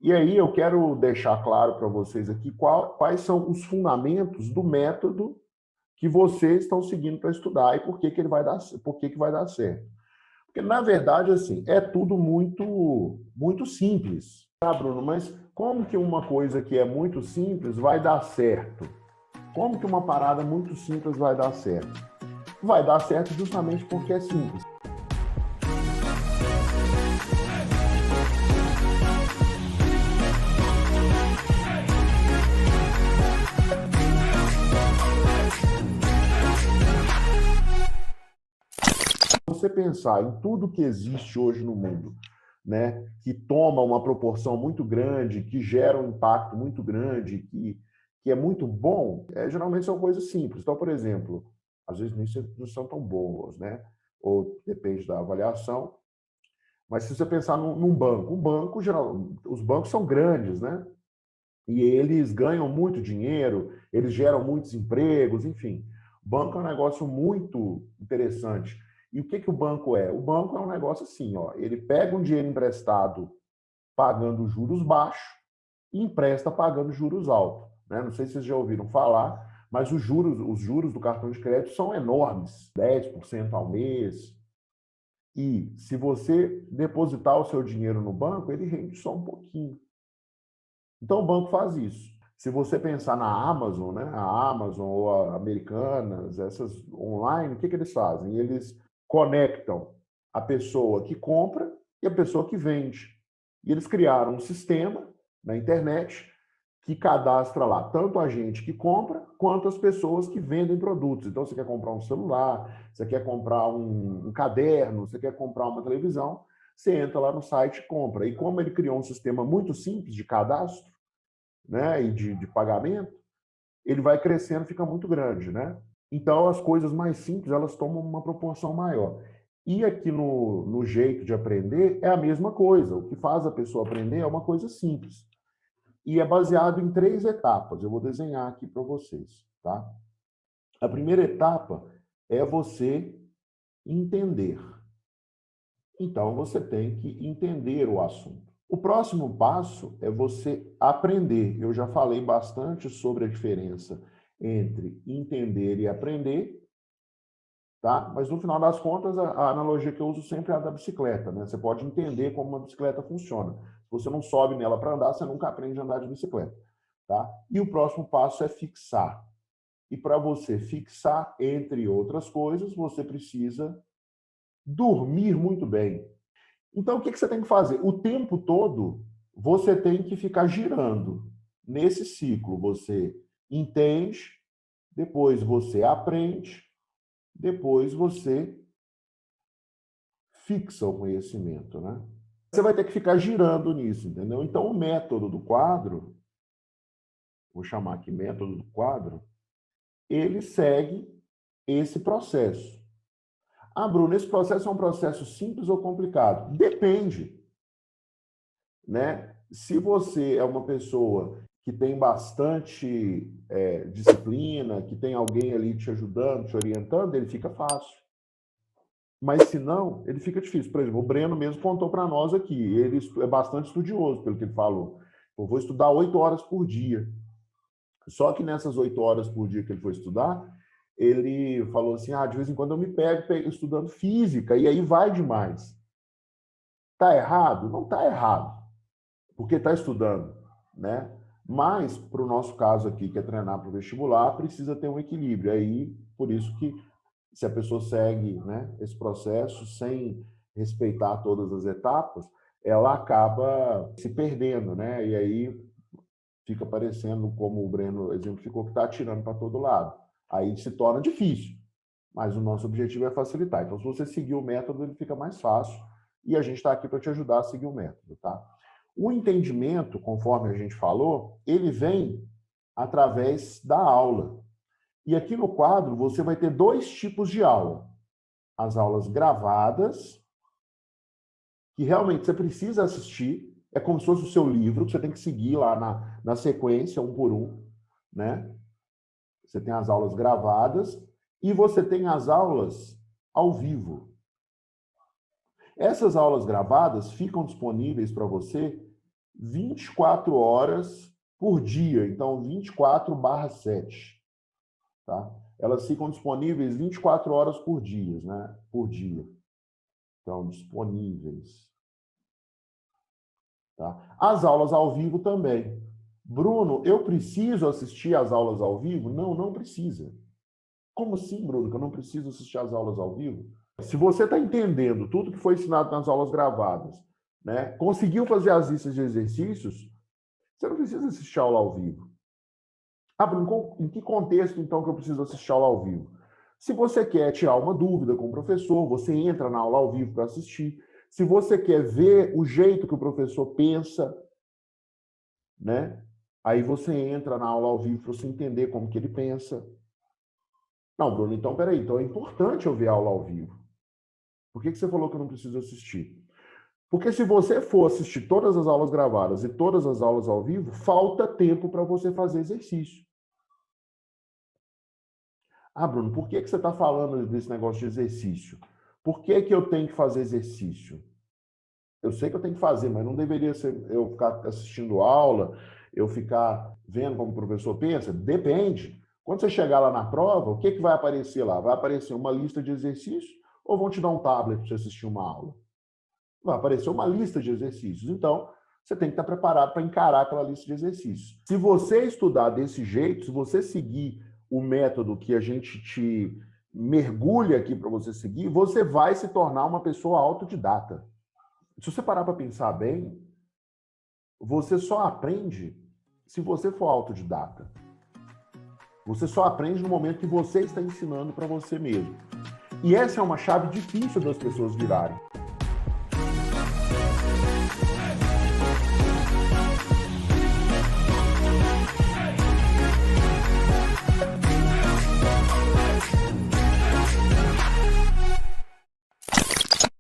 E aí eu quero deixar claro para vocês aqui quais são os fundamentos do método que vocês estão seguindo para estudar e por que que ele vai dar, por que vai dar certo. Porque, na verdade, assim, é tudo muito simples, tá, Bruno? Mas como que uma coisa que é muito simples vai dar certo? Como que uma parada muito simples vai dar certo? Vai dar certo justamente porque é simples. Se você pensar em tudo que existe hoje no mundo, né, que toma uma proporção muito grande, que gera um impacto muito grande, que é muito bom, geralmente são coisas simples. Então, por exemplo, às vezes nem não são tão boas, né? Ou depende da avaliação. Mas se você pensar num banco, os bancos são grandes, né? E eles ganham muito dinheiro, eles geram muitos empregos, enfim. O banco é um negócio muito interessante. E o que, que o banco é? O banco é um negócio assim, ó, ele pega um dinheiro emprestado pagando juros baixos e empresta pagando juros altos. Né? Não sei se vocês já ouviram falar, mas os juros do cartão de crédito são enormes, 10% ao mês. E se você depositar o seu dinheiro no banco, ele rende só um pouquinho. Então o banco faz isso. Se você pensar na Amazon, né, a Amazon ou a Americanas, essas online, o que, que eles fazem? Eles conectam a pessoa que compra e a pessoa que vende. E eles criaram um sistema na internet que cadastra lá tanto a gente que compra quanto as pessoas que vendem produtos. Então, você quer comprar um celular, você quer comprar um caderno, você quer comprar uma televisão, você entra lá no site e compra. E como ele criou um sistema muito simples de cadastro, né, e de pagamento, ele vai crescendo, fica muito grande, né? Então, as coisas mais simples, elas tomam uma proporção maior. E aqui no jeito de aprender, é a mesma coisa. O que faz a pessoa aprender é uma coisa simples. E é baseado em 3 etapas. Eu vou desenhar aqui para vocês, tá? A primeira etapa é você entender. Então, você tem que entender o assunto. O próximo passo é você aprender. Eu já falei bastante sobre a diferença entre entender e aprender, tá? Mas no final das contas, a analogia que eu uso sempre é a da bicicleta, né? Você pode entender como uma bicicleta funciona. Se você não sobe nela para andar, você nunca aprende a andar de bicicleta, tá? E o próximo passo é fixar. E para você fixar, entre outras coisas, você precisa dormir muito bem. Então, o que você tem que fazer? O tempo todo, você tem que ficar girando. Nesse ciclo, você entende, depois você aprende, depois você fixa o conhecimento, né? Você vai ter que ficar girando nisso, entendeu? Então, o método do quadro, vou chamar aqui método do quadro, ele segue esse processo. Ah, Bruno, esse processo é um processo simples ou complicado? Depende, né? Se você é uma pessoa que tem bastante disciplina, que tem alguém ali te ajudando, te orientando, ele fica fácil. Mas se não, ele fica difícil. Por exemplo, o Breno mesmo contou para nós aqui, ele é bastante estudioso, pelo que ele falou. Eu vou estudar 8 horas por dia. Só que nessas 8 horas por dia que ele foi estudar, ele falou assim, de vez em quando eu me pego estudando física, e aí vai demais. Está errado? Não está errado, porque está estudando, né? Mas, para o nosso caso aqui, que é treinar para o vestibular, precisa ter um equilíbrio. Aí, por isso que, se a pessoa segue, né, esse processo sem respeitar todas as etapas, ela acaba se perdendo, né? E aí fica parecendo, como o Breno exemplificou, que está atirando para todo lado. Aí se torna difícil, mas o nosso objetivo é facilitar. Então, se você seguir o método, ele fica mais fácil e a gente está aqui para te ajudar a seguir o método, tá? O entendimento, conforme a gente falou, ele vem através da aula. E aqui no quadro você vai ter 2 tipos de aula. As aulas gravadas, que realmente você precisa assistir, é como se fosse o seu livro, que você tem que seguir lá na sequência, um por um, né? Você tem as aulas gravadas e você tem as aulas ao vivo. Essas aulas gravadas ficam disponíveis para você 24 horas por dia. Então, 24/7. Tá? Elas ficam disponíveis 24 horas por dia, né? Por dia. Então, disponíveis. Tá? As aulas ao vivo também. Bruno, eu preciso assistir às aulas ao vivo? Não, não precisa. Como assim, Bruno, que eu não preciso assistir às aulas ao vivo? Se você está entendendo tudo que foi ensinado nas aulas gravadas, né, conseguiu fazer as listas de exercícios, você não precisa assistir a aula ao vivo. Ah, Bruno, em que contexto, então, que eu preciso assistir a aula ao vivo? Se você quer tirar uma dúvida com o professor, você entra na aula ao vivo para assistir. Se você quer ver o jeito que o professor pensa, né? Aí você entra na aula ao vivo para você entender como que ele pensa. Não, Bruno, então peraí, então é importante eu ver a aula ao vivo. Por que você falou que eu não preciso assistir? Porque se você for assistir todas as aulas gravadas e todas as aulas ao vivo, falta tempo para você fazer exercício. Ah, Bruno, por que você está falando desse negócio de exercício? Por que eu tenho que fazer exercício? Eu sei que eu tenho que fazer, mas não deveria ser eu ficar assistindo aula, eu ficar vendo como o professor pensa? Depende. Quando você chegar lá na prova, o que vai aparecer lá? Vai aparecer uma lista de exercícios ou vão te dar um tablet para você assistir uma aula? Vai aparecer uma lista de exercícios. Então, você tem que estar preparado para encarar aquela lista de exercícios. Se você estudar desse jeito, se você seguir o método que a gente te mergulha aqui para você seguir, você vai se tornar uma pessoa autodidata. Se você parar para pensar bem, você só aprende se você for autodidata. Você só aprende no momento que você está ensinando para você mesmo. E essa é uma chave difícil das pessoas virarem.